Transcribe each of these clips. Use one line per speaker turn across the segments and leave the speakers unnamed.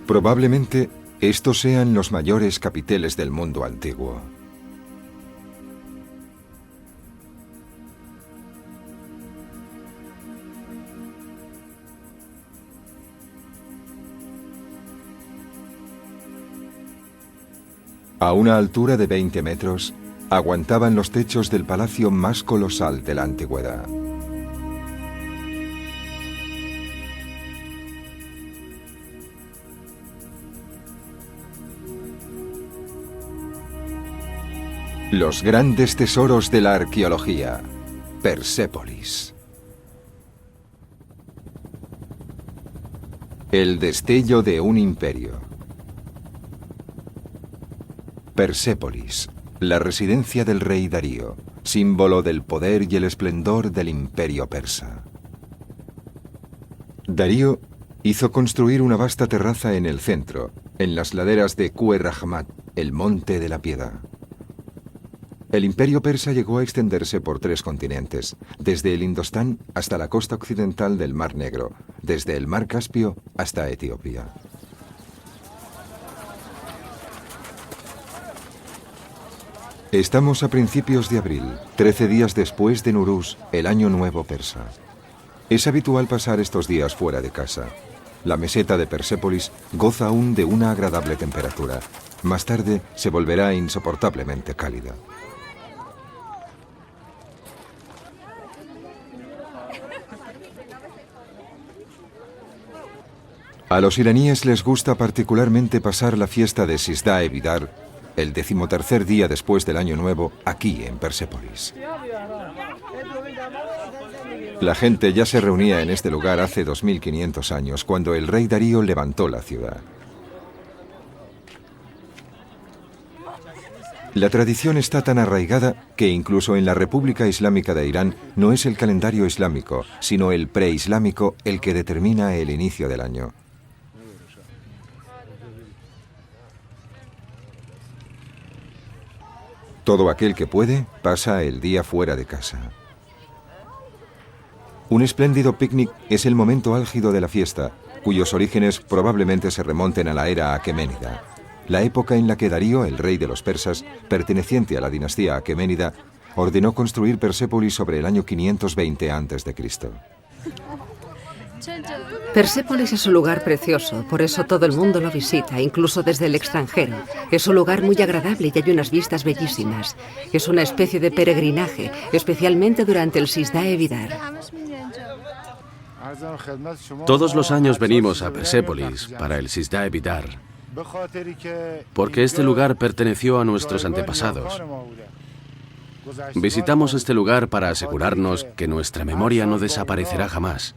Probablemente estos sean los mayores capiteles del mundo antiguo. A una altura de 20 metros, aguantaban los techos del palacio más colosal de la antigüedad. Los grandes tesoros de la arqueología, Persépolis. El destello de un imperio. Persépolis, la residencia del rey Darío, símbolo del poder y el esplendor del imperio persa. Darío hizo construir una vasta terraza en el centro, en las laderas de Kuerahmat, el monte de la piedad. El imperio persa llegó a extenderse por 3 continentes, desde el Indostán hasta la costa occidental del Mar Negro, desde el Mar Caspio hasta Etiopía. Estamos a principios de abril, 13 días después de Nuruz, el Año Nuevo persa. Es habitual pasar estos días fuera de casa. La meseta de Persépolis goza aún de una agradable temperatura. Más tarde se volverá insoportablemente cálida. A los iraníes les gusta particularmente pasar la fiesta de Sizdah-e Bidar, el 13º día después del Año Nuevo, aquí en Persépolis. La gente ya se reunía en este lugar hace 2500 años, cuando el rey Darío levantó la ciudad. La tradición está tan arraigada que incluso en la República Islámica de Irán no es el calendario islámico, sino el preislámico el que determina el inicio del año. Todo aquel que puede pasa el día fuera de casa. Un espléndido picnic es el momento álgido de la fiesta, cuyos orígenes probablemente se remonten a la era aqueménida, la época en la que Darío, el rey de los persas, perteneciente a la dinastía aqueménida, ordenó construir Persépolis sobre el año 520 a.C.
Persépolis es un lugar precioso, por eso todo el mundo lo visita, incluso desde el extranjero. Es un lugar muy agradable y hay unas vistas bellísimas. Es una especie de peregrinaje, especialmente durante el Sizdah-e Bidar.
Todos los años venimos a Persépolis para el Sizdah-e Bidar, porque este lugar perteneció a nuestros antepasados. Visitamos este lugar para asegurarnos que nuestra memoria no desaparecerá jamás.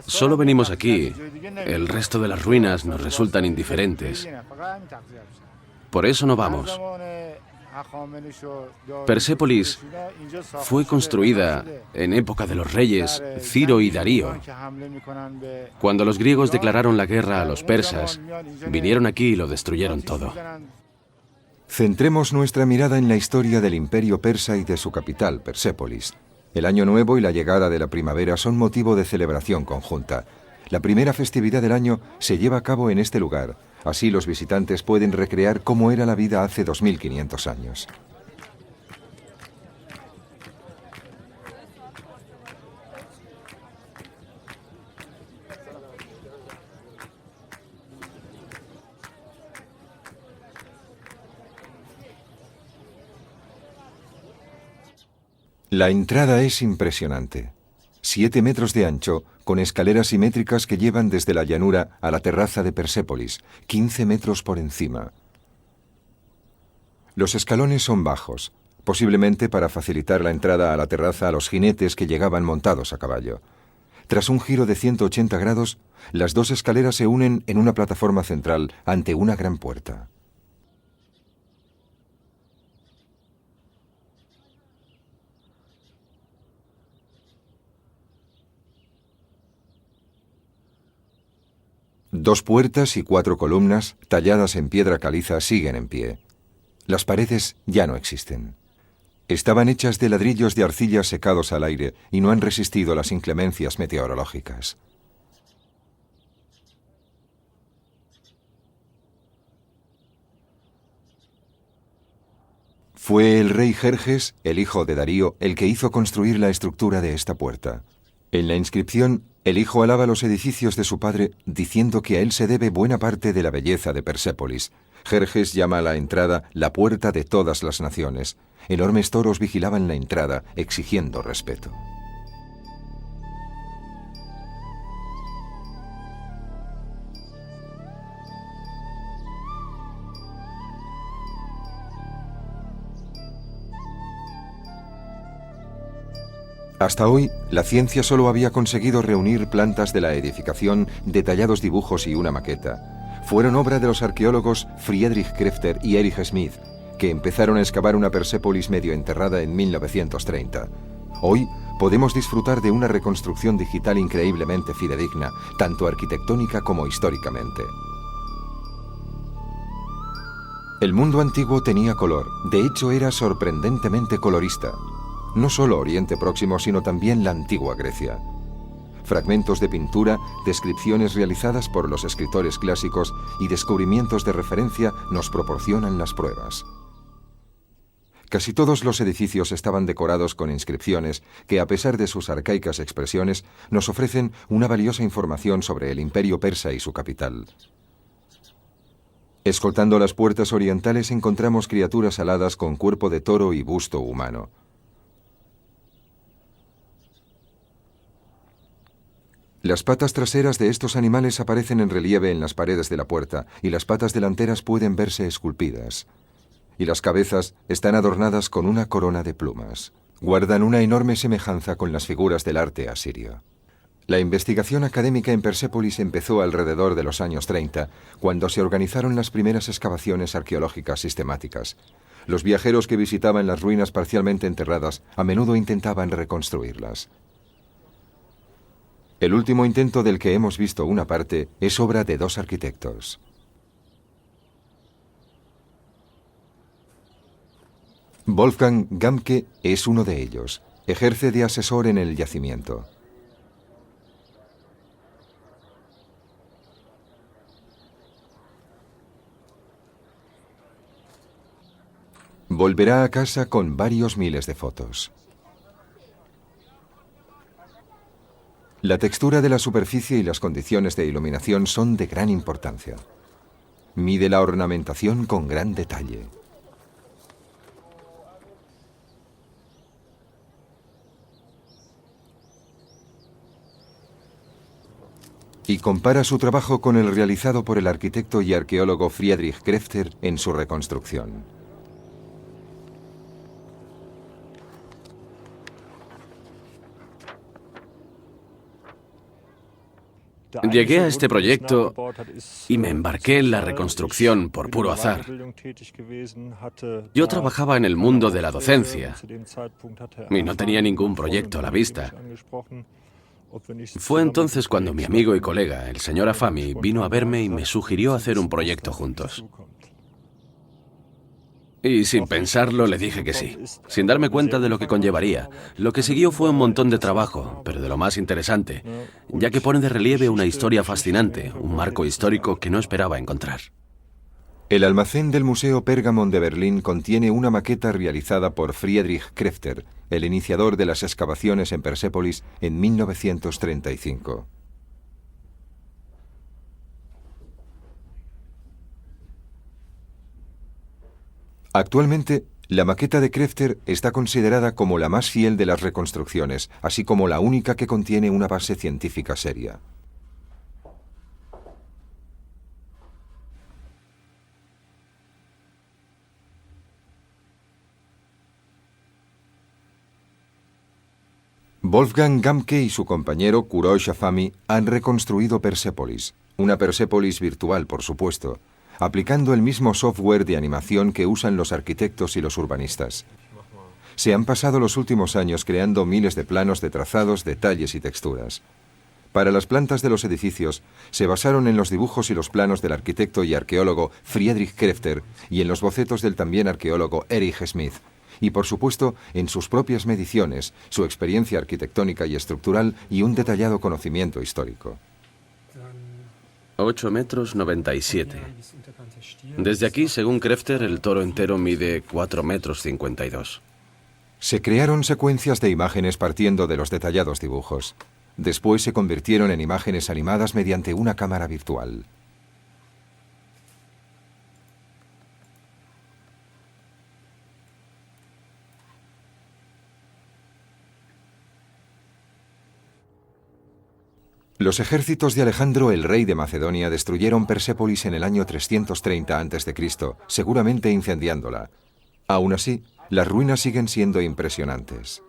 Solo venimos aquí, el resto de las ruinas nos resultan indiferentes. Por eso no vamos. Persépolis fue construida en época de los reyes Ciro y Darío. Cuando los griegos declararon la guerra a los persas, vinieron aquí y lo destruyeron todo.
Centremos nuestra mirada en la historia del imperio persa y de su capital, Persépolis. El Año Nuevo y la llegada de la primavera son motivo de celebración conjunta. La primera festividad del año se lleva a cabo en este lugar. Así los visitantes pueden recrear cómo era la vida hace 2500 años. La entrada es impresionante. 7 metros de ancho, con escaleras simétricas que llevan desde la llanura a la terraza de Persépolis, 15 metros por encima. Los escalones son bajos, posiblemente para facilitar la entrada a la terraza a los jinetes que llegaban montados a caballo. Tras un giro de 180 grados, las 2 escaleras se unen en una plataforma central ante una gran puerta. Dos puertas y 4 columnas, talladas en piedra caliza, siguen en pie. Las paredes ya no existen. Estaban hechas de ladrillos de arcilla secados al aire y no han resistido las inclemencias meteorológicas. Fue el rey Jerjes, el hijo de Darío, el que hizo construir la estructura de esta puerta. En la inscripción, el hijo alaba los edificios de su padre, diciendo que a él se debe buena parte de la belleza de Persépolis. Jerjes llama a la entrada la puerta de todas las naciones. Enormes toros vigilaban la entrada, exigiendo respeto. Hasta hoy, la ciencia solo había conseguido reunir plantas de la edificación, detallados dibujos y una maqueta. Fueron obra de los arqueólogos Friedrich Krefter y Erich Smith, que empezaron a excavar una Persépolis medio enterrada en 1930. Hoy podemos disfrutar de una reconstrucción digital increíblemente fidedigna, tanto arquitectónica como históricamente. El mundo antiguo tenía color, de hecho era sorprendentemente colorista. No solo Oriente Próximo, sino también la antigua Grecia. Fragmentos de pintura, descripciones realizadas por los escritores clásicos y descubrimientos de referencia nos proporcionan las pruebas. Casi todos los edificios estaban decorados con inscripciones que, a pesar de sus arcaicas expresiones, nos ofrecen una valiosa información sobre el imperio persa y su capital. Escoltando las puertas orientales encontramos criaturas aladas con cuerpo de toro y busto humano. Las patas traseras de estos animales aparecen en relieve en las paredes de la puerta y las patas delanteras pueden verse esculpidas. Y las cabezas están adornadas con una corona de plumas. Guardan una enorme semejanza con las figuras del arte asirio. La investigación académica en Persépolis empezó alrededor de los años 30, cuando se organizaron las primeras excavaciones arqueológicas sistemáticas. Los viajeros que visitaban las ruinas parcialmente enterradas a menudo intentaban reconstruirlas. El último intento del que hemos visto una parte es obra de dos arquitectos. Wolfgang Gamke es uno de ellos. Ejerce de asesor en el yacimiento. Volverá a casa con varios miles de fotos. La textura de la superficie y las condiciones de iluminación son de gran importancia. Mide la ornamentación con gran detalle. Y compara su trabajo con el realizado por el arquitecto y arqueólogo Friedrich Krefter en su reconstrucción.
Llegué a este proyecto y me embarqué en la reconstrucción por puro azar. Yo trabajaba en el mundo de la docencia y no tenía ningún proyecto a la vista. Fue entonces cuando mi amigo y colega, el señor Afami, vino a verme y me sugirió hacer un proyecto juntos. Y sin pensarlo le dije que sí, sin darme cuenta de lo que conllevaría. Lo que siguió fue un montón de trabajo, pero de lo más interesante, ya que pone de relieve una historia fascinante, un marco histórico que no esperaba encontrar.
El almacén del Museo Pergamon de Berlín contiene una maqueta realizada por Friedrich Krefter, el iniciador de las excavaciones en Persépolis en 1935. Actualmente, la maqueta de Krefter está considerada como la más fiel de las reconstrucciones, así como la única que contiene una base científica seria. Wolfgang Gamke y su compañero Kurosh Afami han reconstruido Persépolis, una Persépolis virtual, por supuesto, aplicando el mismo software de animación que usan los arquitectos y los urbanistas. Se han pasado los últimos años creando miles de planos de trazados, detalles y texturas. Para las plantas de los edificios, se basaron en los dibujos y los planos del arquitecto y arqueólogo Friedrich Krefter y en los bocetos del también arqueólogo Erich Smith, y por supuesto en sus propias mediciones, su experiencia arquitectónica y estructural y un detallado conocimiento histórico.
8 metros 97. Desde aquí, según Krefter, el toro entero mide 4 metros 52.
Se crearon secuencias de imágenes partiendo de los detallados dibujos. Después se convirtieron en imágenes animadas mediante una cámara virtual. Los ejércitos de Alejandro, el rey de Macedonia, destruyeron Persépolis en el año 330 a.C., seguramente incendiándola. Aún así, las ruinas siguen siendo impresionantes.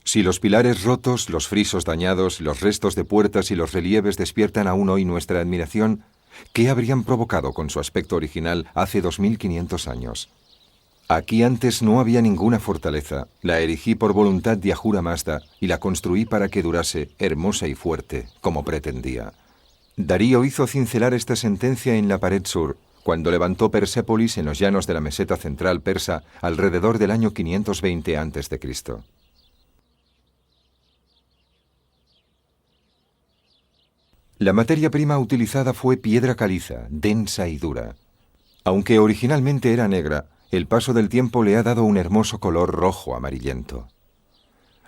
Si los pilares rotos, los frisos dañados, los restos de puertas y los relieves despiertan aún hoy nuestra admiración, ¿qué habrían provocado con su aspecto original hace 2500 años? Aquí antes no había ninguna fortaleza, la erigí por voluntad de Ahura Mazda y la construí para que durase, hermosa y fuerte, como pretendía. Darío hizo cincelar esta sentencia en la pared sur, cuando levantó Persépolis en los llanos de la meseta central persa alrededor del año 520 a.C. La materia prima utilizada fue piedra caliza, densa y dura. Aunque originalmente era negra, el paso del tiempo le ha dado un hermoso color rojo amarillento.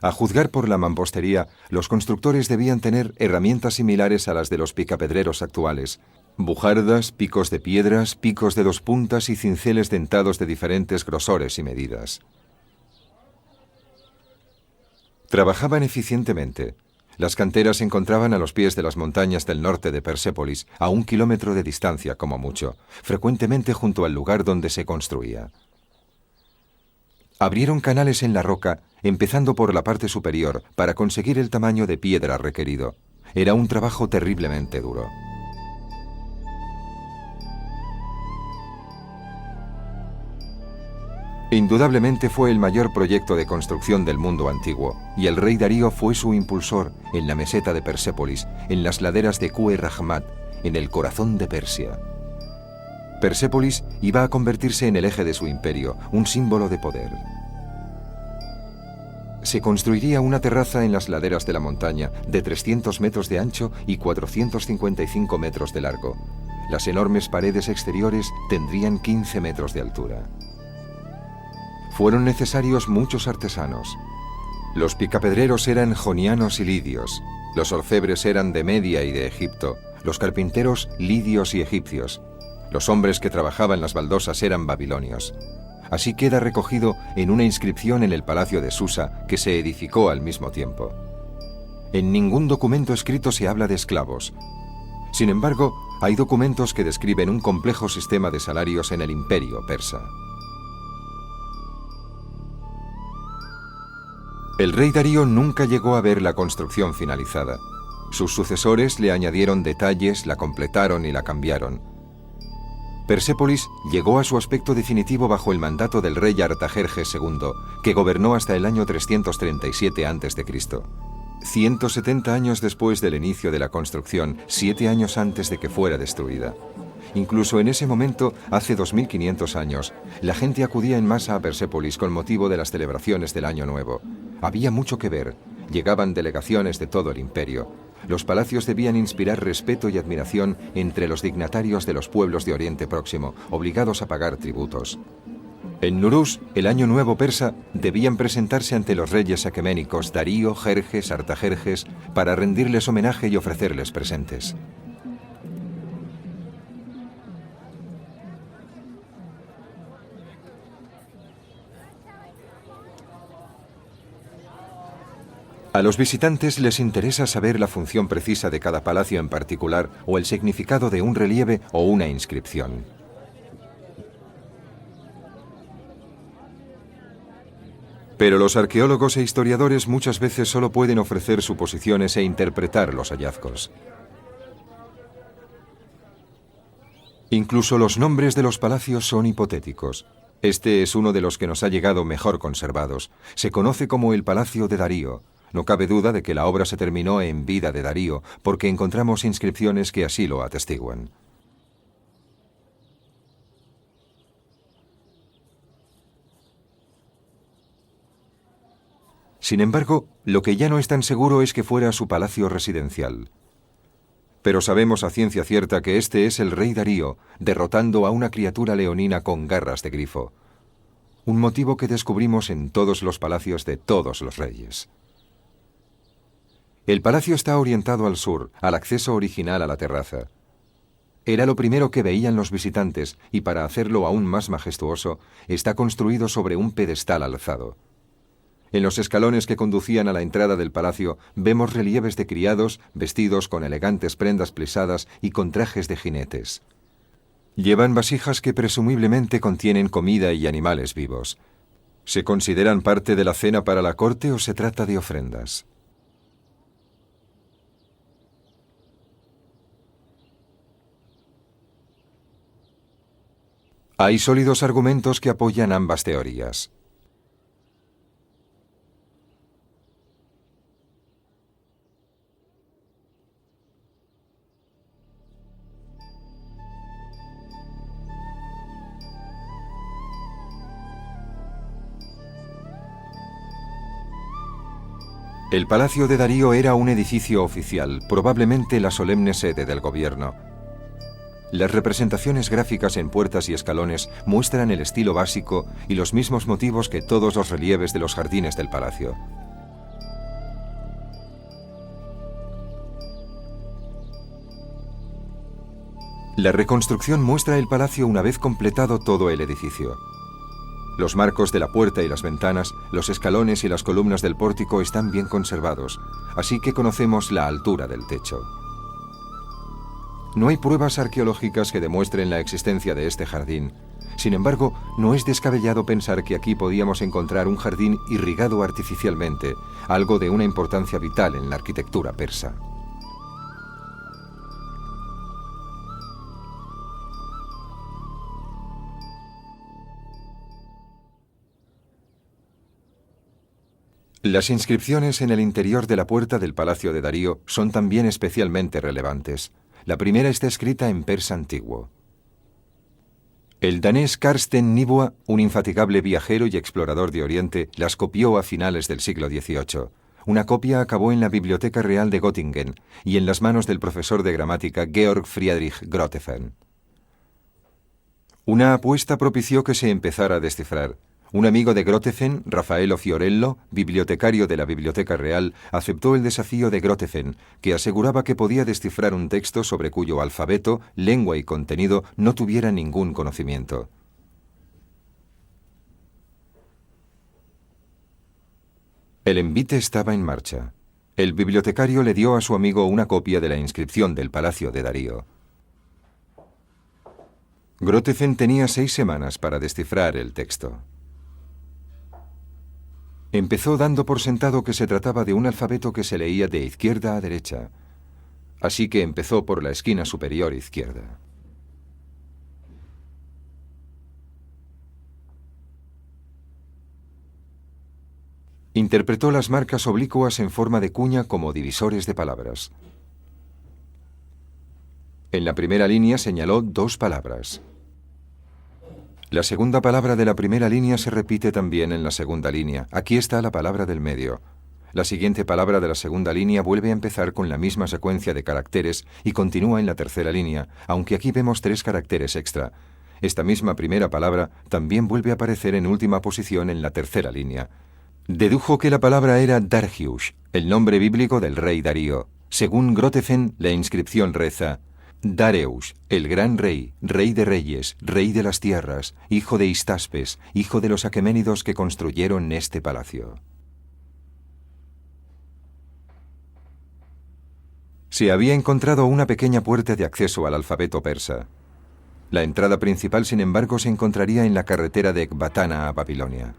A juzgar por la mampostería, los constructores debían tener herramientas similares a las de los picapedreros actuales: bujardas, picos de piedras, picos de 2 puntas y cinceles dentados de diferentes grosores y medidas. Trabajaban eficientemente. Las canteras se encontraban a los pies de las montañas del norte de Persépolis, a 1 kilómetro de distancia como mucho, frecuentemente junto al lugar donde se construía. Abrieron canales en la roca, empezando por la parte superior, para conseguir el tamaño de piedra requerido. Era un trabajo terriblemente duro. Indudablemente fue el mayor proyecto de construcción del mundo antiguo, y el rey Darío fue su impulsor en la meseta de Persépolis, en las laderas de Kue Rahmat, en el corazón de Persia. Persépolis iba a convertirse en el eje de su imperio, un símbolo de poder. Se construiría una terraza en las laderas de la montaña, de 300 metros de ancho y 455 metros de largo. Las enormes paredes exteriores tendrían 15 metros de altura. Fueron necesarios muchos artesanos. Los picapedreros eran jonianos y lidios, los orfebres eran de Media y de Egipto, los carpinteros lidios y egipcios, los hombres que trabajaban las baldosas eran babilonios. Así queda recogido en una inscripción en el palacio de Susa que se edificó al mismo tiempo. En ningún documento escrito se habla de esclavos. Sin embargo, hay documentos que describen un complejo sistema de salarios en el imperio persa. El rey Darío nunca llegó a ver la construcción finalizada. Sus sucesores le añadieron detalles, la completaron y la cambiaron. Persépolis llegó a su aspecto definitivo bajo el mandato del rey Artajerjes II, que gobernó hasta el año 337 a.C. 170 años después del inicio de la construcción, 7 años antes de que fuera destruida. Incluso en ese momento, hace 2500 años, la gente acudía en masa a Persépolis con motivo de las celebraciones del Año Nuevo. Había mucho que ver. Llegaban delegaciones de todo el imperio. Los palacios debían inspirar respeto y admiración entre los dignatarios de los pueblos de Oriente Próximo, obligados a pagar tributos. En Nuruz, el Año Nuevo persa, debían presentarse ante los reyes aqueménicos Darío, Jerjes, Artajerjes, para rendirles homenaje y ofrecerles presentes. A los visitantes les interesa saber la función precisa de cada palacio en particular o el significado de un relieve o una inscripción. Pero los arqueólogos e historiadores muchas veces solo pueden ofrecer suposiciones e interpretar los hallazgos. Incluso los nombres de los palacios son hipotéticos. Este es uno de los que nos ha llegado mejor conservados. Se conoce como el Palacio de Darío. No cabe duda de que la obra se terminó en vida de Darío, porque encontramos inscripciones que así lo atestiguan. Sin embargo, lo que ya no es tan seguro es que fuera su palacio residencial. Pero sabemos a ciencia cierta que este es el rey Darío, derrotando a una criatura leonina con garras de grifo. Un motivo que descubrimos en todos los palacios de todos los reyes. El palacio está orientado al sur, al acceso original a la terraza. Era lo primero que veían los visitantes y para hacerlo aún más majestuoso, está construido sobre un pedestal alzado. En los escalones que conducían a la entrada del palacio vemos relieves de criados vestidos con elegantes prendas plesadas y con trajes de jinetes. Llevan vasijas que presumiblemente contienen comida y animales vivos. ¿Se consideran parte de la cena para la corte o se trata de ofrendas? Hay sólidos argumentos que apoyan ambas teorías. El Palacio de Darío era un edificio oficial, probablemente la solemne sede del gobierno. Las representaciones gráficas en puertas y escalones muestran el estilo básico y los mismos motivos que todos los relieves de los jardines del palacio. La reconstrucción muestra el palacio una vez completado todo el edificio. Los marcos de la puerta y las ventanas, los escalones y las columnas del pórtico están bien conservados, así que conocemos la altura del techo. No hay pruebas arqueológicas que demuestren la existencia de este jardín. Sin embargo, no es descabellado pensar que aquí podíamos encontrar un jardín irrigado artificialmente, algo de una importancia vital en la arquitectura persa. Las inscripciones en el interior de la puerta del Palacio de Darío son también especialmente relevantes. La primera está escrita en persa antiguo. El danés Carsten Nibua, un infatigable viajero y explorador de Oriente, las copió a finales del siglo XVIII. Una copia acabó en la Biblioteca Real de Göttingen y en las manos del profesor de gramática Georg Friedrich Grotefend. Una apuesta propició que se empezara a descifrar. Un amigo de Grotefend, Raffaello Fiorello, bibliotecario de la Biblioteca Real, aceptó el desafío de Grotefend, que aseguraba que podía descifrar un texto sobre cuyo alfabeto, lengua y contenido no tuviera ningún conocimiento. El envite estaba en marcha. El bibliotecario le dio a su amigo una copia de la inscripción del Palacio de Darío. Grotefend tenía 6 semanas para descifrar el texto. Empezó dando por sentado que se trataba de un alfabeto que se leía de izquierda a derecha, así que empezó por la esquina superior izquierda. Interpretó las marcas oblicuas en forma de cuña como divisores de palabras. En la primera línea señaló 2 palabras. La segunda palabra de la primera línea se repite también en la segunda línea. Aquí está la palabra del medio. La siguiente palabra de la segunda línea vuelve a empezar con la misma secuencia de caracteres y continúa en la tercera línea, aunque aquí vemos 3 caracteres extra. Esta misma primera palabra también vuelve a aparecer en última posición en la tercera línea. Dedujo que la palabra era Darius, el nombre bíblico del rey Darío. Según Grotefend, la inscripción reza: Dareus, el gran rey, rey de reyes, rey de las tierras, hijo de Histaspes, hijo de los aqueménidos que construyeron este palacio. Se había encontrado una pequeña puerta de acceso al alfabeto persa. La entrada principal, sin embargo, se encontraría en la carretera de Ecbatana a Babilonia.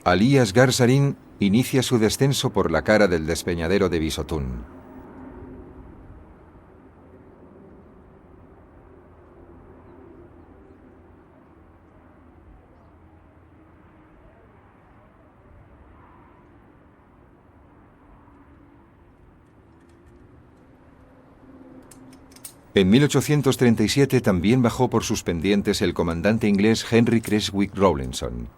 Ali Asghar Sarin inicia su descenso por la cara del despeñadero de Bisotún. En 1837 también bajó por sus pendientes el comandante inglés Henry Creswick Rawlinson.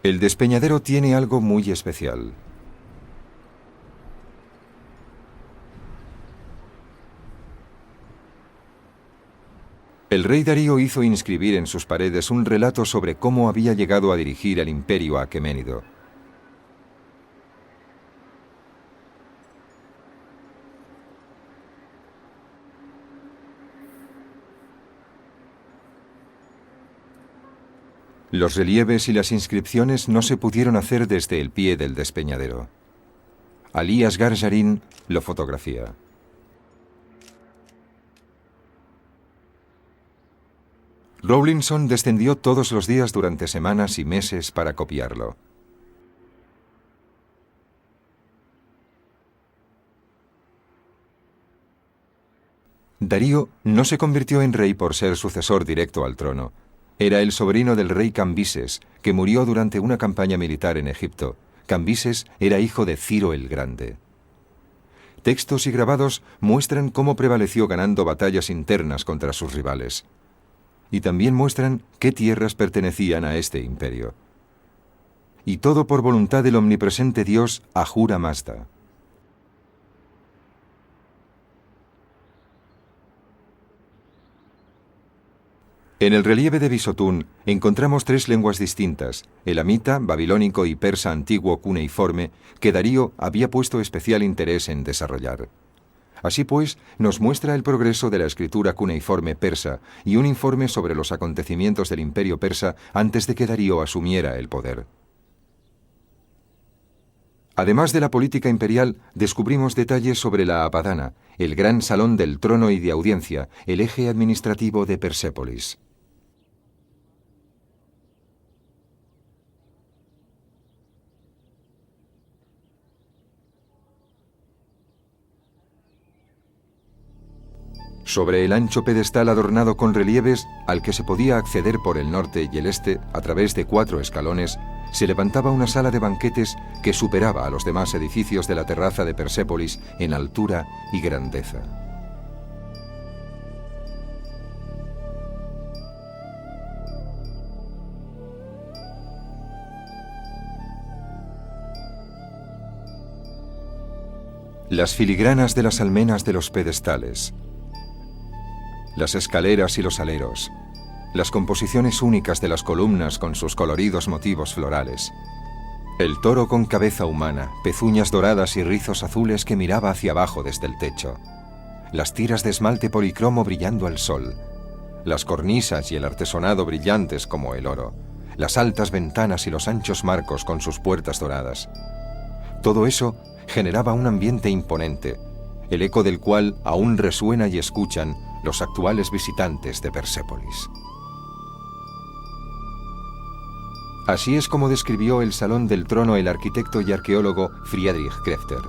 El despeñadero tiene algo muy especial. El rey Darío hizo inscribir en sus paredes un relato sobre cómo había llegado a dirigir el imperio aqueménido. Los relieves y las inscripciones no se pudieron hacer desde el pie del despeñadero. Ali Asghar Jarin lo fotografía. Rawlinson descendió todos los días durante semanas y meses para copiarlo. Darío no se convirtió en rey por ser sucesor directo al trono. Era el sobrino del rey Cambises, que murió durante una campaña militar en Egipto. Cambises era hijo de Ciro el Grande. Textos y grabados muestran cómo prevaleció ganando batallas internas contra sus rivales. Y también muestran qué tierras pertenecían a este imperio. Y todo por voluntad del omnipresente Dios Ahura Mazda. En el relieve de Bisotún encontramos 3 lenguas distintas, elamita, babilónico y persa antiguo cuneiforme, que Darío había puesto especial interés en desarrollar. Así pues, nos muestra el progreso de la escritura cuneiforme persa y un informe sobre los acontecimientos del imperio persa antes de que Darío asumiera el poder. Además de la política imperial, descubrimos detalles sobre la Apadana, el gran salón del trono y de audiencia, el eje administrativo de Persépolis. Sobre el ancho pedestal adornado con relieves, al que se podía acceder por el norte y el este a través de 4 escalones, se levantaba una sala de banquetes que superaba a los demás edificios de la terraza de Persépolis en altura y grandeza. Las filigranas de las almenas de los pedestales, las escaleras y los aleros, las composiciones únicas de las columnas con sus coloridos motivos florales, el toro con cabeza humana, pezuñas doradas y rizos azules que miraba hacia abajo desde el techo, las tiras de esmalte policromo brillando al sol, las cornisas y el artesonado brillantes como el oro, las altas ventanas y los anchos marcos con sus puertas doradas. Todo eso generaba un ambiente imponente, el eco del cual aún resuena y escuchan los actuales visitantes de Persépolis. Así es como describió el Salón del Trono el arquitecto y arqueólogo Friedrich Krefter.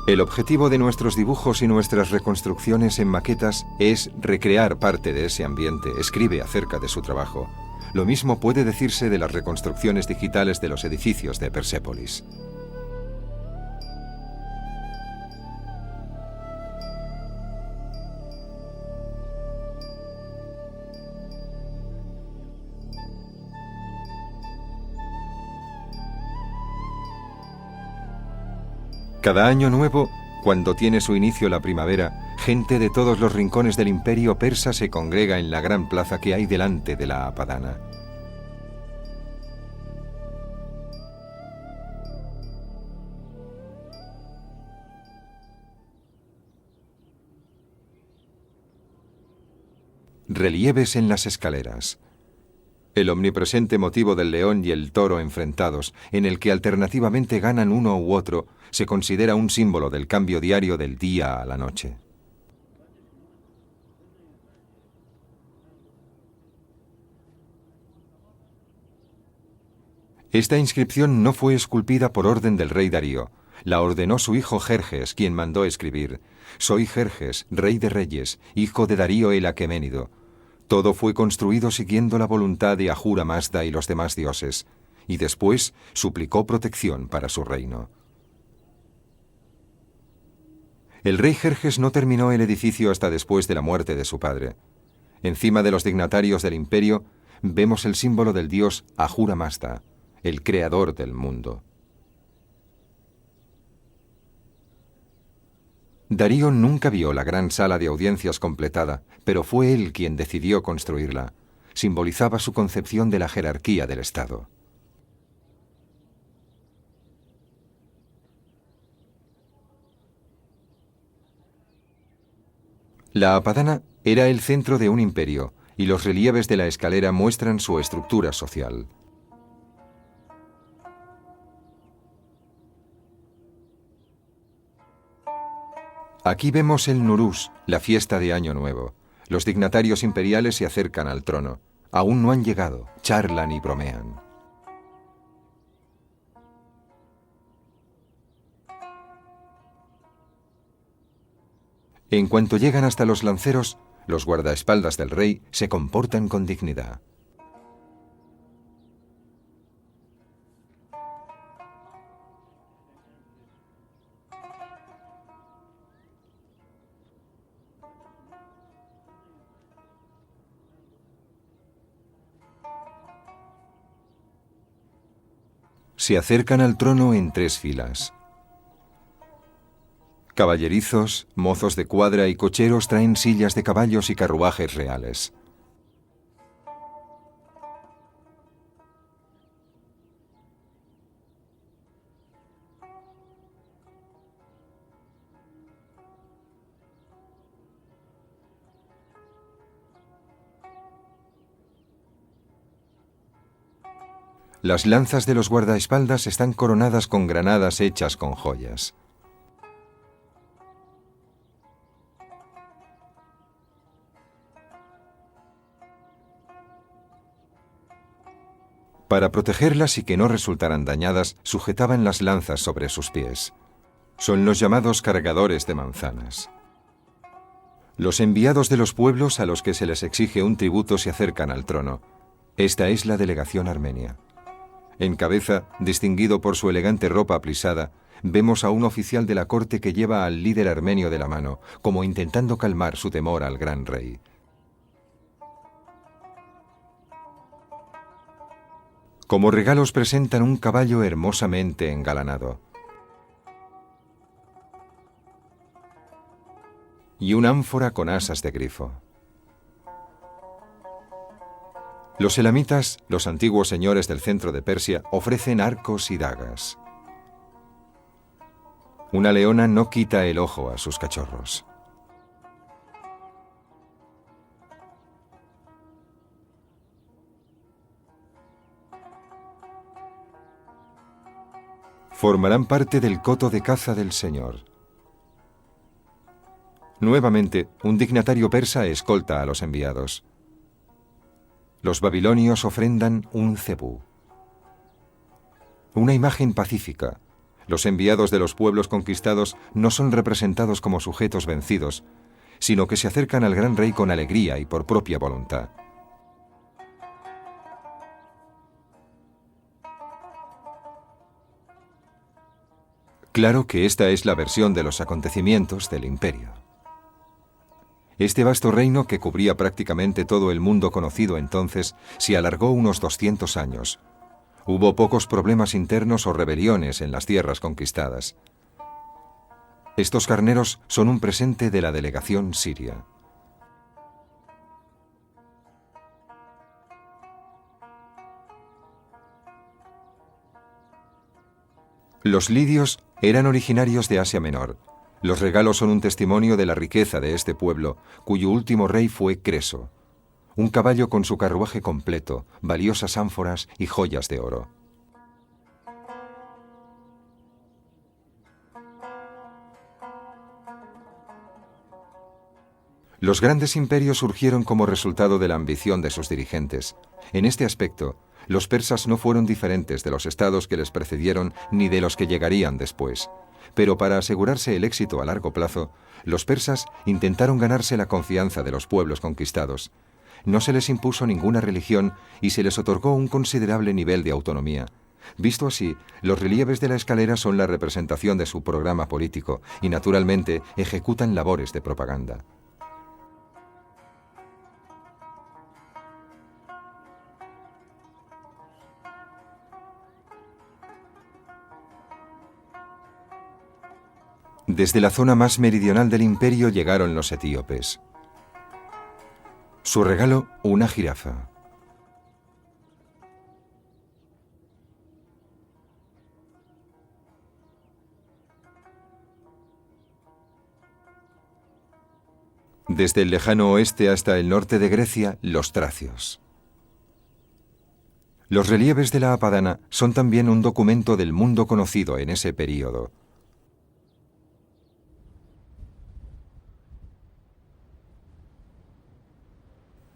El objetivo de nuestros dibujos y nuestras reconstrucciones en maquetas es recrear parte de ese ambiente, escribe acerca de su trabajo. Lo mismo puede decirse de las reconstrucciones digitales de los edificios de Persépolis. Cada año nuevo, cuando tiene su inicio la primavera, gente de todos los rincones del imperio persa se congrega en la gran plaza que hay delante de la Apadana. Relieves en las escaleras. El omnipresente motivo del león y el toro enfrentados, en el que alternativamente ganan uno u otro, se considera un símbolo del cambio diario del día a la noche. Esta inscripción no fue esculpida por orden del rey Darío. La ordenó su hijo Jerjes, quien mandó escribir: «Soy Jerjes, rey de reyes, hijo de Darío el Aqueménido. Todo fue construido siguiendo la voluntad de Ahura Mazda y los demás dioses, y después suplicó protección para su reino. El rey Jerjes no terminó el edificio hasta después de la muerte de su padre. Encima de los dignatarios del imperio vemos el símbolo del dios Ahura Mazda, el creador del mundo. Darío nunca vio la gran sala de audiencias completada, pero fue él quien decidió construirla. Simbolizaba su concepción de la jerarquía del Estado. La Apadana era el centro de un imperio, y los relieves de la escalera muestran su estructura social. Aquí vemos el Nuruz, la fiesta de Año Nuevo. Los dignatarios imperiales se acercan al trono. Aún no han llegado, charlan y bromean. En cuanto llegan hasta los lanceros, los guardaespaldas del rey se comportan con dignidad. Se acercan al trono en 3 filas. Caballerizos, mozos de cuadra y cocheros traen sillas de caballos y carruajes reales. Las lanzas de los guardaespaldas están coronadas con granadas hechas con joyas. Para protegerlas y que no resultaran dañadas, sujetaban las lanzas sobre sus pies. Son los llamados cargadores de manzanas. Los enviados de los pueblos a los que se les exige un tributo se acercan al trono. Esta es la delegación armenia. En cabeza, distinguido por su elegante ropa plisada, vemos a un oficial de la corte que lleva al líder armenio de la mano, como intentando calmar su temor al gran rey. Como regalos presentan un caballo hermosamente engalanado y una ánfora con asas de grifo. Los elamitas, los antiguos señores del centro de Persia, ofrecen arcos y dagas. Una leona no quita el ojo a sus cachorros. Formarán parte del coto de caza del señor. Nuevamente, un dignatario persa escolta a los enviados. Los babilonios ofrendan un cebú, una imagen pacífica. Los enviados de los pueblos conquistados no son representados como sujetos vencidos, sino que se acercan al gran rey con alegría y por propia voluntad. Claro que esta es la versión de los acontecimientos del imperio. Este vasto reino, que cubría prácticamente todo el mundo conocido entonces, se alargó unos 200 años. Hubo pocos problemas internos o rebeliones en las tierras conquistadas. Estos carneros son un presente de la delegación siria. Los lidios eran originarios de Asia Menor. Los regalos son un testimonio de la riqueza de este pueblo, cuyo último rey fue Creso. Un caballo con su carruaje completo, valiosas ánforas y joyas de oro. Los grandes imperios surgieron como resultado de la ambición de sus dirigentes. En este aspecto, los persas no fueron diferentes de los estados que les precedieron ni de los que llegarían después. Pero para asegurarse el éxito a largo plazo, los persas intentaron ganarse la confianza de los pueblos conquistados. no se les impuso ninguna religión y se les otorgó un considerable nivel de autonomía. Visto así, los relieves de la escalera son la representación de su programa político y, naturalmente, ejecutan labores de propaganda. Desde la zona más meridional del imperio llegaron los etíopes. Su regalo, una jirafa. Desde el lejano oeste hasta el norte de Grecia, los tracios. Los relieves de la Apadana son también un documento del mundo conocido en ese período.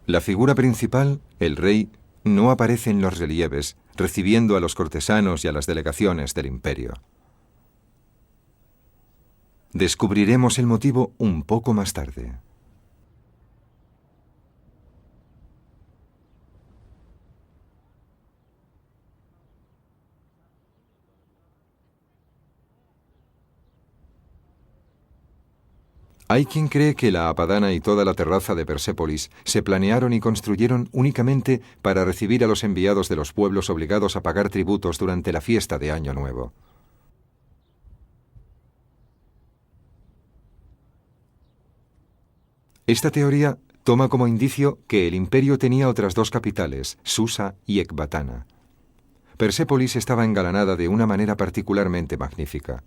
La figura principal, el rey, no aparece en los relieves, recibiendo a los cortesanos y a las delegaciones del imperio. Descubriremos el motivo un poco más tarde. Hay quien cree que la Apadana y toda la terraza de Persépolis se planearon y construyeron únicamente para recibir a los enviados de los pueblos obligados a pagar tributos durante la fiesta de Año Nuevo. Esta teoría toma como indicio que el imperio tenía otras dos capitales, Susa y Ecbatana. Persépolis estaba engalanada de una manera particularmente magnífica.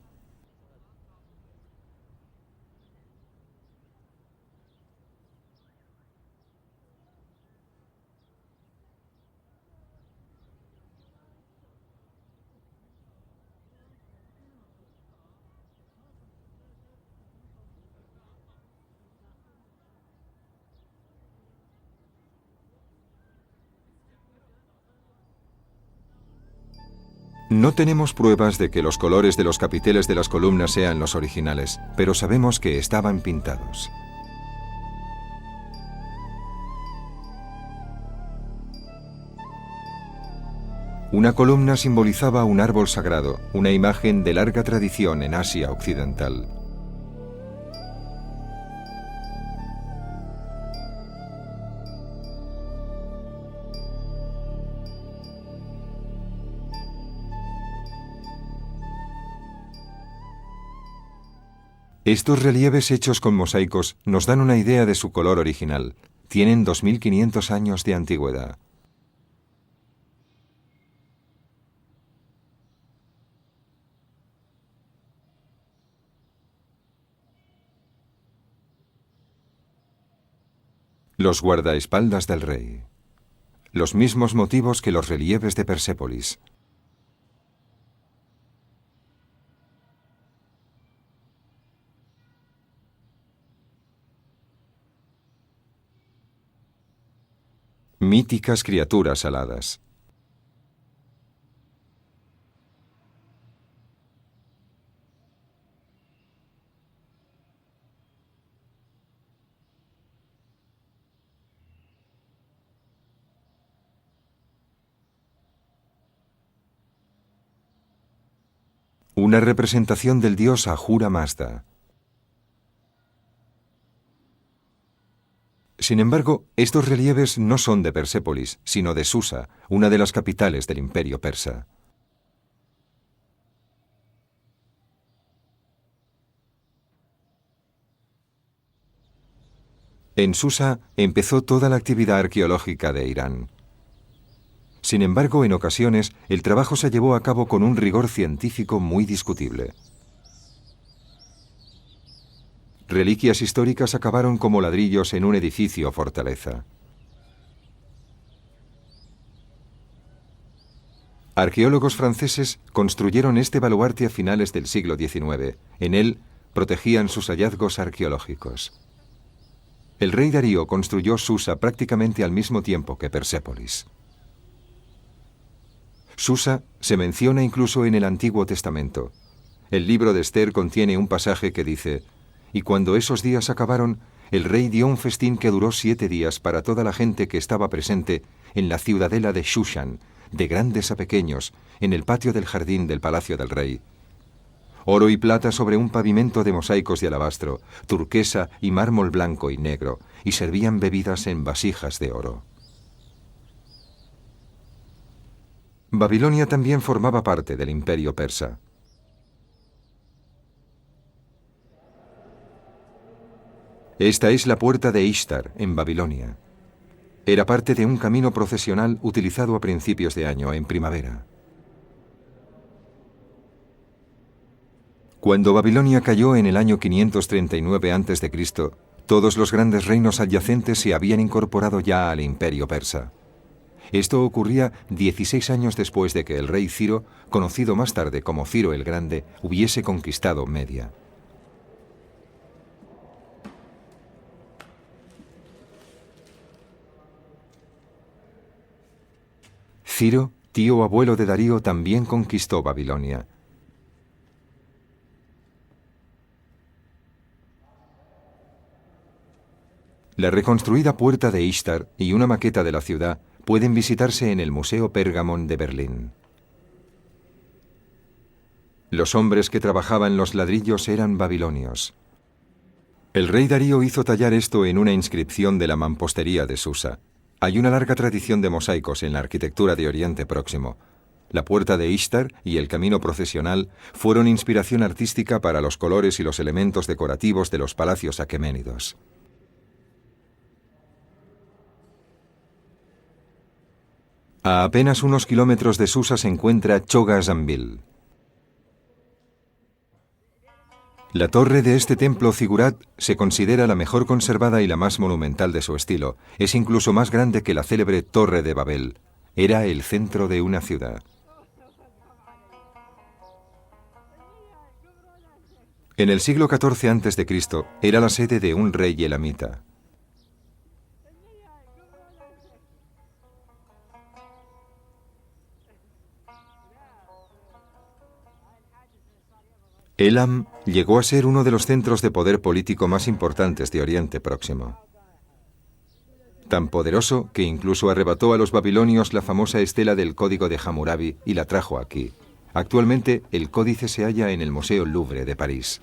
No tenemos pruebas de que los colores de los capiteles de las columnas sean los originales, pero sabemos que estaban pintados. Una columna simbolizaba un árbol sagrado, una imagen de larga tradición en Asia Occidental. Estos relieves hechos con mosaicos nos dan una idea de su color original. Tienen 2500 años de antigüedad. Los guardaespaldas del rey. Los mismos motivos que los relieves de Persépolis. Míticas criaturas aladas. Una representación del dios Ahura Mazda. Sin embargo, estos relieves no son de Persépolis, sino de Susa, una de las capitales del imperio persa. En Susa empezó toda la actividad arqueológica de Irán. Sin embargo, en ocasiones, el trabajo se llevó a cabo con un rigor científico muy discutible. Reliquias históricas acabaron como ladrillos en un edificio o fortaleza. Arqueólogos franceses construyeron este baluarte a finales del siglo XIX. En él protegían sus hallazgos arqueológicos. El rey Darío construyó Susa prácticamente al mismo tiempo que Persépolis. Susa se menciona incluso en el Antiguo Testamento. El libro de Esther contiene un pasaje que dice: «Y cuando esos días acabaron, el rey dio un festín que duró 7 días para toda la gente que estaba presente en la ciudadela de Shushan, de grandes a pequeños, en el patio del jardín del palacio del rey. Oro y plata sobre un pavimento de mosaicos de alabastro, turquesa y mármol blanco y negro, y servían bebidas en vasijas de oro. Babilonia también formaba parte del imperio persa. Esta es la puerta de Ishtar, en Babilonia. Era parte de un camino procesional utilizado a principios de año, en primavera. Cuando Babilonia cayó en el año 539 a.C., todos los grandes reinos adyacentes se habían incorporado ya al imperio persa. Esto ocurría 16 años después de que el rey Ciro, conocido más tarde como Ciro el Grande, hubiese conquistado Media. Ciro, tío abuelo de Darío, también conquistó Babilonia. La reconstruida puerta de Ishtar y una maqueta de la ciudad pueden visitarse en el Museo Pergamon de Berlín. Los hombres que trabajaban los ladrillos eran babilonios. El rey Darío hizo tallar esto en una inscripción de la mampostería de Susa. Hay una larga tradición de mosaicos en la arquitectura de Oriente Próximo. La puerta de Ishtar y el camino procesional fueron inspiración artística para los colores y los elementos decorativos de los palacios aqueménidos. A apenas unos kilómetros de Susa se encuentra Choga Zambil. La torre de este templo zigurat se considera la mejor conservada y la más monumental de su estilo. Es incluso más grande que la célebre Torre de Babel. Era el centro de una ciudad. En el siglo XIV a.C. era la sede de un rey elamita. Elam llegó a ser uno de los centros de poder político más importantes de Oriente Próximo. Tan poderoso que incluso arrebató a los babilonios la famosa estela del Código de Hammurabi y la trajo aquí. Actualmente el códice se halla en el Museo Louvre de París.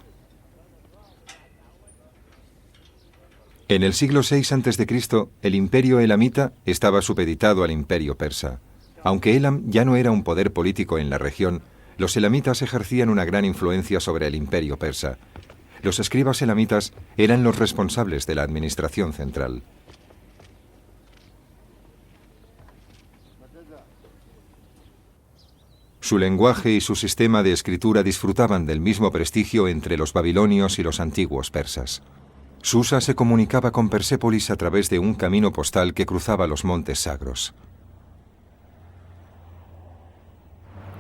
En el siglo VI a.C., el imperio elamita estaba supeditado al imperio persa. Aunque Elam ya no era un poder político en la región, los elamitas ejercían una gran influencia sobre el imperio persa. Los escribas elamitas eran los responsables de la administración central. Su lenguaje y su sistema de escritura disfrutaban del mismo prestigio entre los babilonios y los antiguos persas. Susa se comunicaba con Persépolis a través de un camino postal que cruzaba los montes Sagros.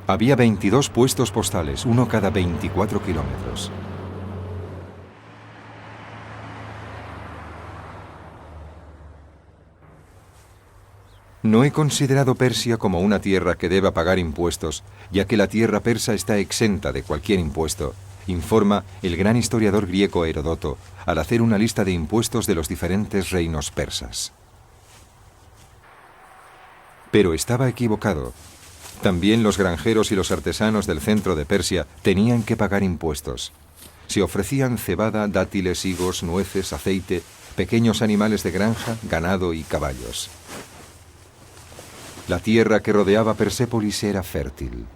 Había 22 puestos postales, uno cada 24 kilómetros. No he considerado Persia como una tierra que deba pagar impuestos, ya que la tierra persa está exenta de cualquier impuesto, informa el gran historiador griego Heródoto al hacer una lista de impuestos de los diferentes reinos persas. Pero estaba equivocado. También los granjeros y los artesanos del centro de Persia tenían que pagar impuestos. Se ofrecían cebada, dátiles, higos, nueces, aceite, pequeños animales de granja, ganado y caballos. La tierra que rodeaba Persépolis era fértil.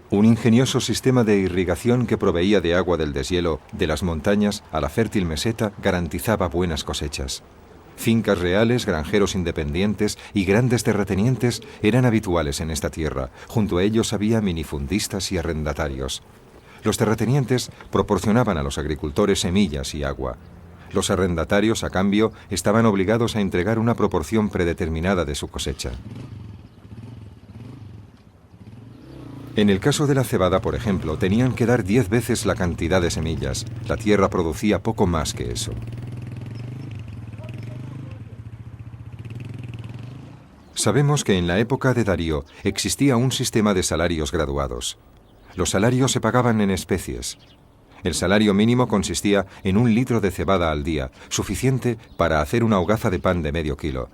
Un ingenioso sistema de irrigación que proveía de agua del deshielo de las montañas a la fértil meseta garantizaba buenas cosechas. Fincas reales, granjeros independientes y grandes terratenientes eran habituales en esta tierra. Junto a ellos había minifundistas y arrendatarios. Los terratenientes proporcionaban a los agricultores semillas y agua. Los arrendatarios, a cambio, estaban obligados a entregar una proporción predeterminada de su cosecha. En el caso de la cebada, por ejemplo, tenían que dar 10 veces la cantidad de semillas. La tierra producía poco más que eso. Sabemos que en la época de Darío existía un sistema de salarios graduados. Los salarios se pagaban en especies. El salario mínimo consistía en 1 litro de cebada al día, suficiente para hacer una hogaza de pan de medio kilo.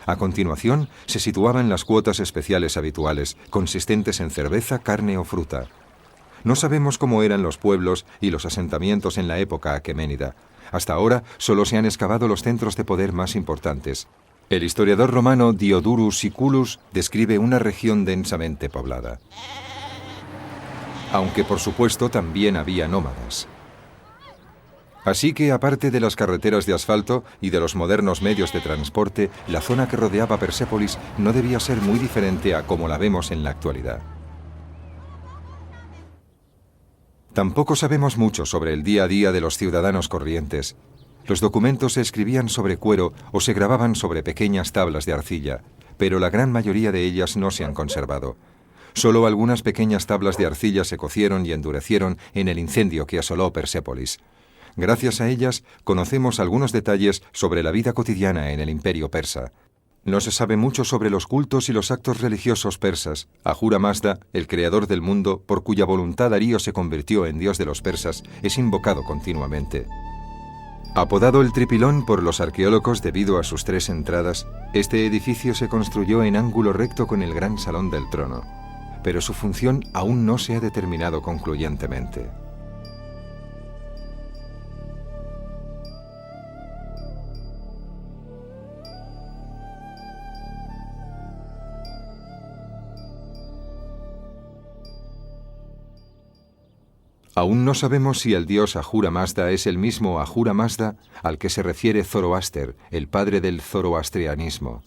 A continuación, se situaban las cuotas especiales habituales, consistentes en cerveza, carne o fruta. No sabemos cómo eran los pueblos y los asentamientos en la época aqueménida. Hasta ahora solo se han excavado los centros de poder más importantes. El historiador romano Diodorus Siculus describe una región densamente poblada. Aunque por supuesto también había nómadas. Así que, aparte de las carreteras de asfalto y de los modernos medios de transporte, la zona que rodeaba Persépolis no debía ser muy diferente a como la vemos en la actualidad. Tampoco sabemos mucho sobre el día a día de los ciudadanos corrientes. Los documentos se escribían sobre cuero o se grababan sobre pequeñas tablas de arcilla, pero la gran mayoría de ellas no se han conservado. Solo algunas pequeñas tablas de arcilla se cocieron y endurecieron en el incendio que asoló Persépolis. Gracias a ellas, conocemos algunos detalles sobre la vida cotidiana en el Imperio Persa. No se sabe mucho sobre los cultos y los actos religiosos persas. Ahura Mazda, el creador del mundo, por cuya voluntad Darío se convirtió en dios de los persas, es invocado continuamente. Apodado el Tripilón por los arqueólogos debido a sus 3 entradas, este edificio se construyó en ángulo recto con el gran salón del trono, pero su función aún no se ha determinado concluyentemente. Aún no sabemos si el dios Ahura Mazda es el mismo Ahura Mazda al que se refiere Zoroaster, el padre del zoroastrianismo.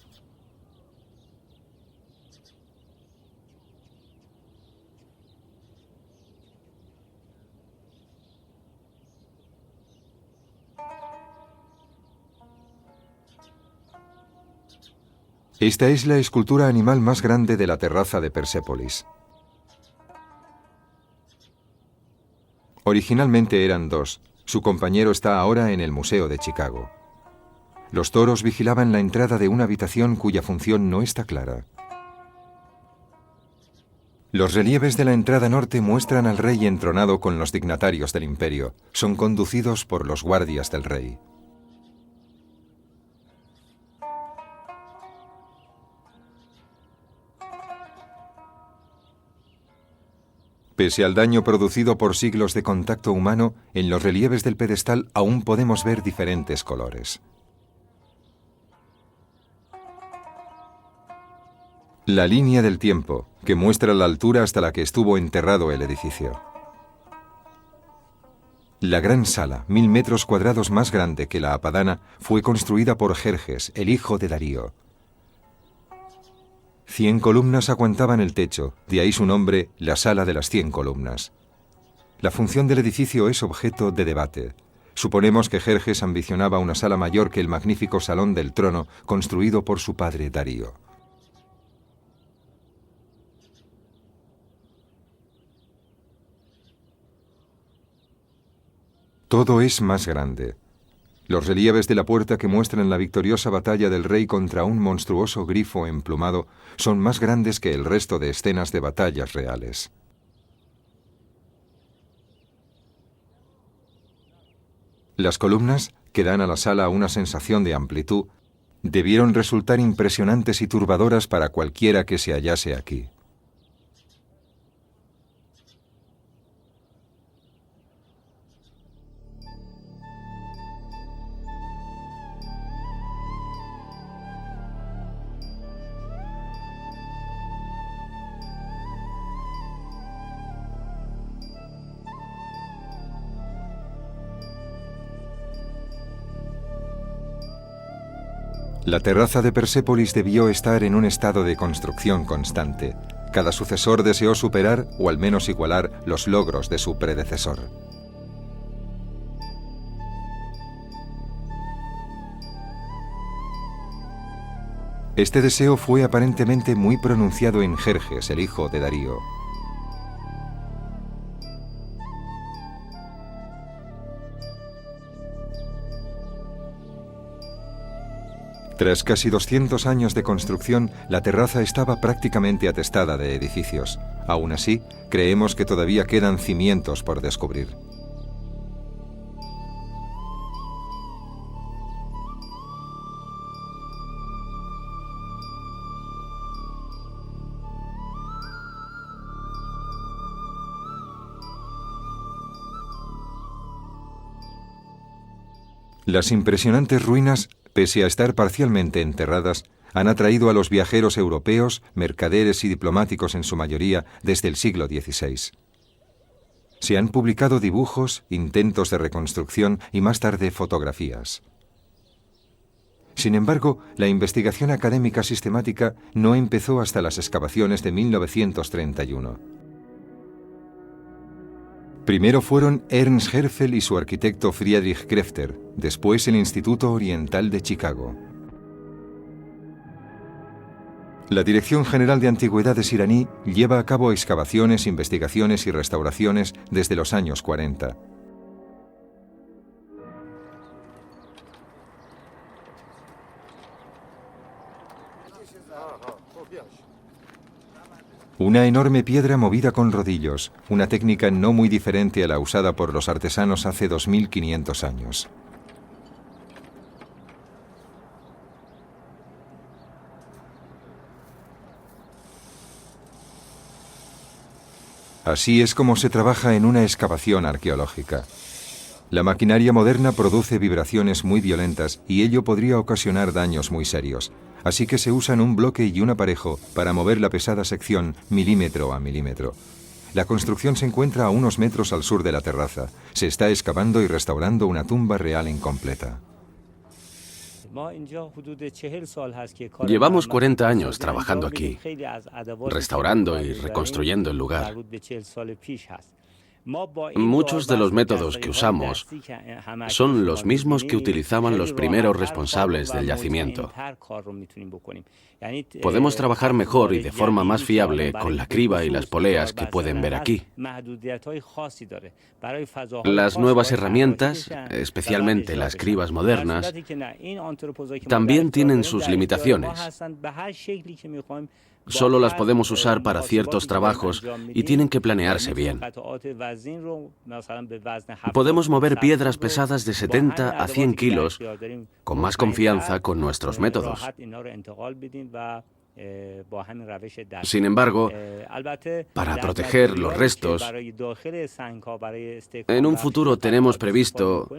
Esta es la escultura animal más grande de la terraza de Persépolis. Originalmente eran 2. Su compañero está ahora en el Museo de Chicago. Los toros vigilaban la entrada de una habitación cuya función no está clara. Los relieves de la entrada norte muestran al rey entronado con los dignatarios del imperio. Son conducidos por los guardias del rey. Pese al daño producido por siglos de contacto humano, en los relieves del pedestal aún podemos ver diferentes colores. La línea del tiempo, que muestra la altura hasta la que estuvo enterrado el edificio. La gran sala, 1000 metros cuadrados más grande que la Apadana, fue construida por Jerjes, el hijo de Darío. 100 columnas aguantaban el techo, de ahí su nombre, la Sala de las 100 columnas. La función del edificio es objeto de debate. Suponemos que Jerjes ambicionaba una sala mayor que el magnífico Salón del Trono construido por su padre Darío. Todo es más grande. Los relieves de la puerta que muestran la victoriosa batalla del rey contra un monstruoso grifo emplumado son más grandes que el resto de escenas de batallas reales. Las columnas, que dan a la sala una sensación de amplitud, debieron resultar impresionantes y turbadoras para cualquiera que se hallase aquí. La terraza de Persépolis debió estar en un estado de construcción constante. Cada sucesor deseó superar, o al menos igualar, los logros de su predecesor. Este deseo fue aparentemente muy pronunciado en Jerjes, el hijo de Darío. Tras casi 200 años de construcción, la terraza estaba prácticamente atestada de edificios. Aún así, creemos que todavía quedan cimientos por descubrir. Las impresionantes ruinas, pese a estar parcialmente enterradas, han atraído a los viajeros europeos, mercaderes y diplomáticos en su mayoría desde el siglo XVI. Se han publicado dibujos, intentos de reconstrucción y más tarde fotografías. Sin embargo, la investigación académica sistemática no empezó hasta las excavaciones de 1931. Primero fueron Ernst Herzl y su arquitecto Friedrich Krefter, después el Instituto Oriental de Chicago. La Dirección General de Antigüedades iraní lleva a cabo excavaciones, investigaciones y restauraciones desde los años 40. Una enorme piedra movida con rodillos, una técnica no muy diferente a la usada por los artesanos hace 2500 años. Así es como se trabaja en una excavación arqueológica. La maquinaria moderna produce vibraciones muy violentas y ello podría ocasionar daños muy serios. Así que se usan un bloque y un aparejo para mover la pesada sección milímetro a milímetro. La construcción se encuentra a unos metros al sur de la terraza. Se está excavando y restaurando una tumba real incompleta.
Llevamos 40 años trabajando aquí, restaurando y reconstruyendo el lugar. Muchos de los métodos que usamos son los mismos que utilizaban los primeros responsables del yacimiento. Podemos trabajar mejor y de forma más fiable con la criba y las poleas que pueden ver aquí. Las nuevas herramientas, especialmente las cribas modernas, también tienen sus limitaciones. Solo las podemos usar para ciertos trabajos y tienen que planearse bien. Podemos mover piedras pesadas de 70 a 100 kilos con más confianza con nuestros métodos. Sin embargo, para proteger los restos, en un futuro tenemos previsto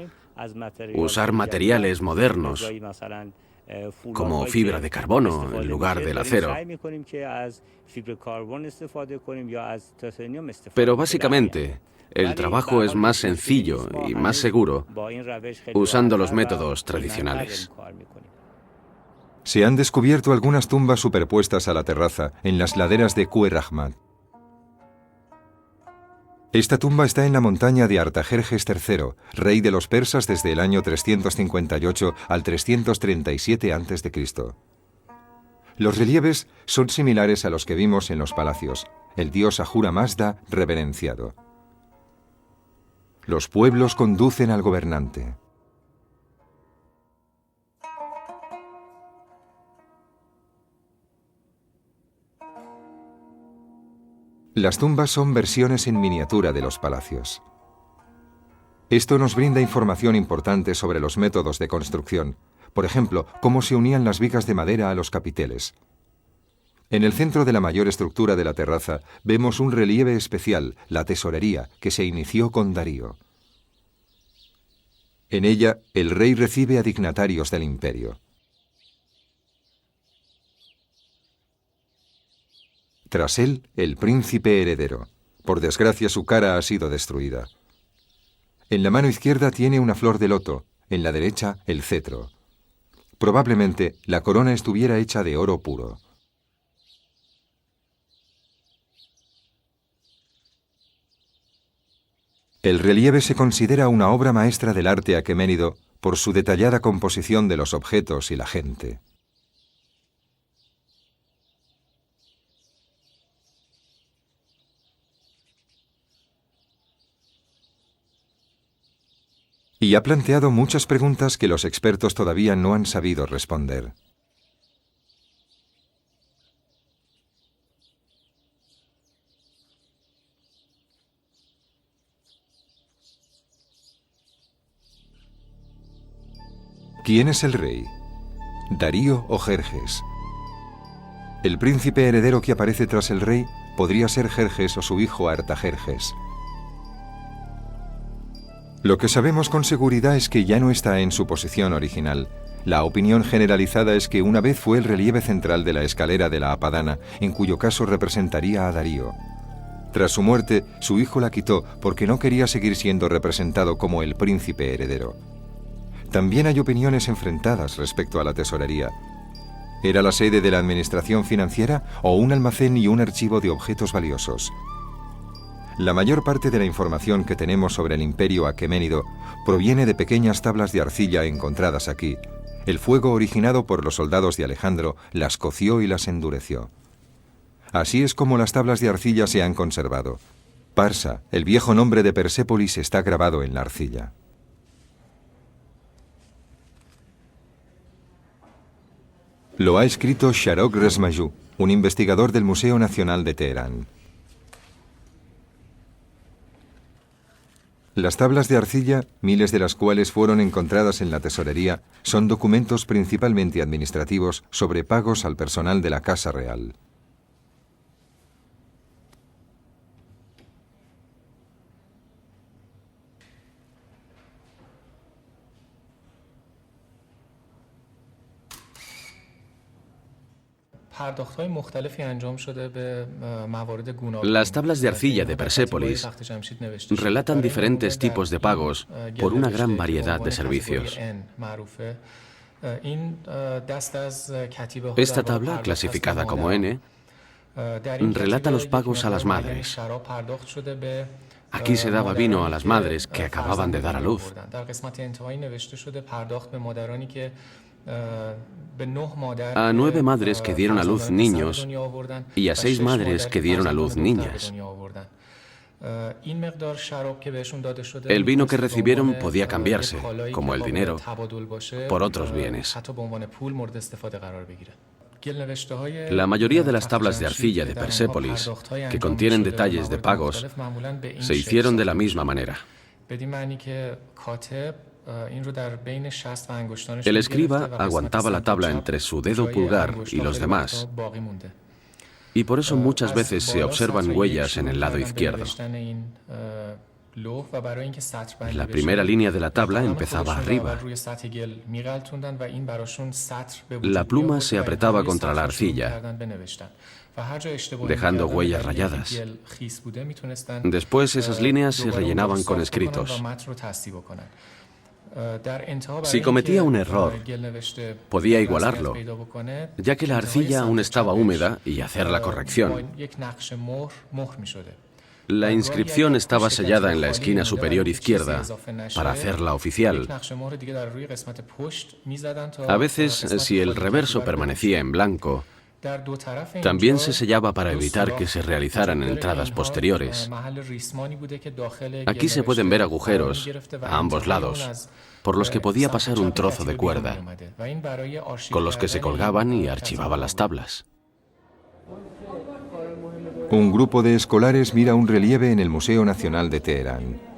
usar materiales modernos, como fibra de carbono en lugar del acero. Pero básicamente, el trabajo es más sencillo y más seguro usando los métodos tradicionales.
Se han descubierto algunas tumbas superpuestas a la terraza en las laderas de Kuer Ahmad. Esta tumba está en la montaña de Artajerjes III, rey de los persas desde el año 358 al 337 a.C. Los relieves son similares a los que vimos en los palacios, el dios Ahura Mazda reverenciado. Los pueblos conducen al gobernante. Las tumbas son versiones en miniatura de los palacios. Esto nos brinda información importante sobre los métodos de construcción, por ejemplo, cómo se unían las vigas de madera a los capiteles. En el centro de la mayor estructura de la terraza vemos un relieve especial, la tesorería, que se inició con Darío. En ella, el rey recibe a dignatarios del imperio. Tras él, el príncipe heredero. Por desgracia, su cara ha sido destruida. En la mano izquierda tiene una flor de loto, en la derecha, el cetro. Probablemente, la corona estuviera hecha de oro puro. El relieve se considera una obra maestra del arte aqueménido por su detallada composición de los objetos y la gente. Y ha planteado muchas preguntas que los expertos todavía no han sabido responder. ¿Quién es el rey? ¿Darío o Jerjes? El príncipe heredero que aparece tras el rey podría ser Jerjes o su hijo Artajerjes. Lo que sabemos con seguridad es que ya no está en su posición original. La opinión generalizada es que una vez fue el relieve central de la escalera de la Apadana, en cuyo caso representaría a Darío. Tras su muerte, su hijo la quitó porque no quería seguir siendo representado como el príncipe heredero. También hay opiniones enfrentadas respecto a la tesorería. ¿Era la sede de la administración financiera o un almacén y un archivo de objetos valiosos? La mayor parte de la información que tenemos sobre el imperio aqueménido proviene de pequeñas tablas de arcilla encontradas aquí. El fuego originado por los soldados de Alejandro las coció y las endureció. Así es como las tablas de arcilla se han conservado. Parsa, el viejo nombre de Persépolis, está grabado en la arcilla. Lo ha escrito Sharok Resmayou, un investigador del Museo Nacional de Teherán. Las tablas de arcilla, miles de las cuales fueron encontradas en la tesorería, son documentos principalmente administrativos sobre pagos al personal de la Casa Real.
Las tablas de arcilla de Persépolis relatan diferentes tipos de pagos por una gran variedad de servicios. Esta tabla, clasificada como N, relata los pagos a las madres. Aquí se daba vino a las madres que acababan de dar a luz. A 9 madres que dieron a luz niños y a 6 madres que dieron a luz niñas. El vino que recibieron podía cambiarse, como el dinero, por otros bienes. La mayoría de las tablas de arcilla de Persépolis, que contienen detalles de pagos, se hicieron de la misma manera. El escriba aguantaba la tabla entre su dedo pulgar y los demás, y por eso muchas veces se observan huellas en el lado izquierdo. La primera línea de la tabla empezaba arriba. La pluma se apretaba contra la arcilla, dejando huellas rayadas. Después esas líneas se rellenaban con escritos. Si cometía un error, podía igualarlo, ya que la arcilla aún estaba húmeda, y hacer la corrección. La inscripción estaba sellada en la esquina superior izquierda para hacerla oficial. A veces, si el reverso permanecía en blanco, también se sellaba para evitar que se realizaran entradas posteriores. Aquí se pueden ver agujeros a ambos lados, por los que podía pasar un trozo de cuerda, con los que se colgaban y archivaban las tablas.
Un grupo de escolares mira un relieve en el Museo Nacional de Teherán.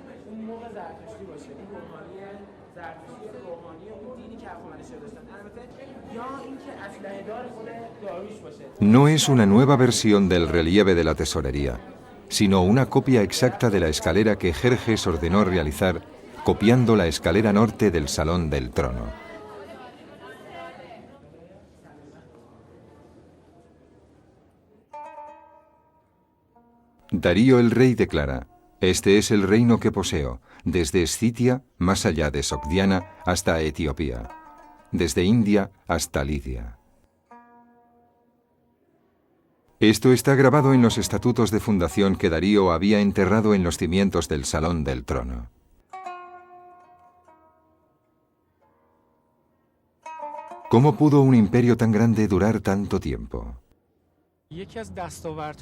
No es una nueva versión del relieve de la tesorería, sino una copia exacta de la escalera que Jerjes ordenó realizar, copiando la escalera norte del Salón del Trono. Darío el rey declara: "Este es el reino que poseo, desde Escitia, más allá de Sogdiana, hasta Etiopía, desde India hasta Lidia". Esto está grabado en los estatutos de fundación que Darío había enterrado en los cimientos del Salón del Trono. ¿Cómo pudo un imperio tan grande durar tanto tiempo?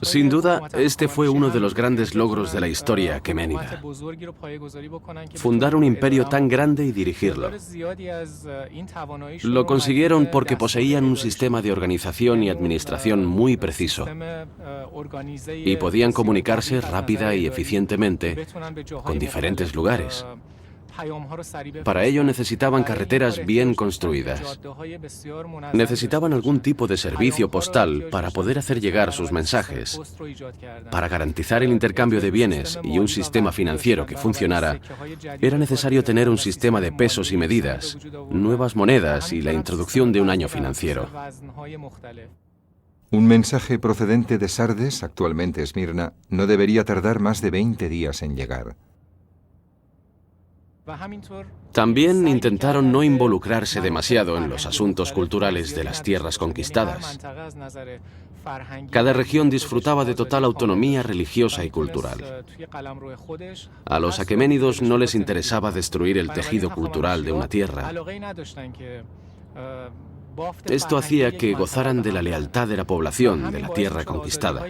Sin duda, este fue uno de los grandes logros de la historia aqueménida. Fundar un imperio tan grande y dirigirlo. Lo consiguieron porque poseían un sistema de organización y administración muy preciso y podían comunicarse rápida y eficientemente con diferentes lugares. Para ello necesitaban carreteras bien construidas. Necesitaban algún tipo de servicio postal para poder hacer llegar sus mensajes. Para garantizar el intercambio de bienes y un sistema financiero que funcionara, era necesario tener un sistema de pesos y medidas, nuevas monedas y la introducción de un año financiero.
Un mensaje procedente de Sardes, actualmente Esmirna, no debería tardar más de 20 días en llegar.
También intentaron no involucrarse demasiado en los asuntos culturales de las tierras conquistadas. Cada región disfrutaba de total autonomía religiosa y cultural. A los aqueménidos no les interesaba destruir el tejido cultural de una tierra. Esto hacía que gozaran de la lealtad de la población de la tierra conquistada.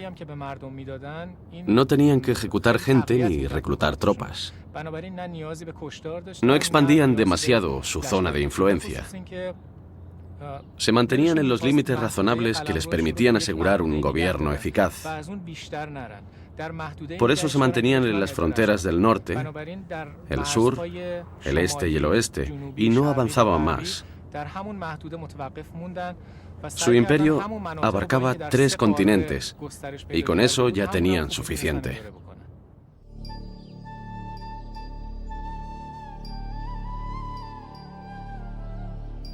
No tenían que ejecutar gente ni reclutar tropas. No expandían demasiado su zona de influencia. Se mantenían en los límites razonables que les permitían asegurar un gobierno eficaz. Por eso se mantenían en las fronteras del norte, el sur, el este y el oeste, y no avanzaban más. Su imperio abarcaba 3 continentes, y con eso ya tenían suficiente.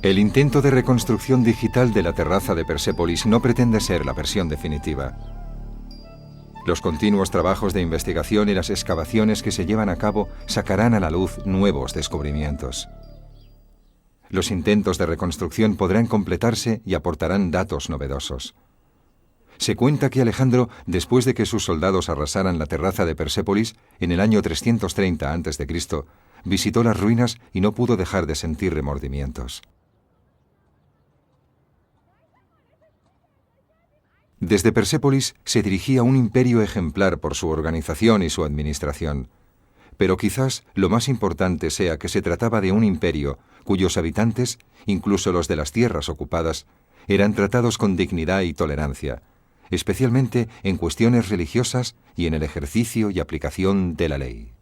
El intento de reconstrucción digital de la terraza de Persépolis no pretende ser la versión definitiva. Los continuos trabajos de investigación y las excavaciones que se llevan a cabo sacarán a la luz nuevos descubrimientos. Los intentos de reconstrucción podrán completarse y aportarán datos novedosos. Se cuenta que Alejandro, después de que sus soldados arrasaran la terraza de Persépolis, en el año 330 a.C., visitó las ruinas y no pudo dejar de sentir remordimientos. Desde Persépolis se dirigía un imperio ejemplar por su organización y su administración. Pero quizás lo más importante sea que se trataba de un imperio cuyos habitantes, incluso los de las tierras ocupadas, eran tratados con dignidad y tolerancia, especialmente en cuestiones religiosas y en el ejercicio y aplicación de la ley.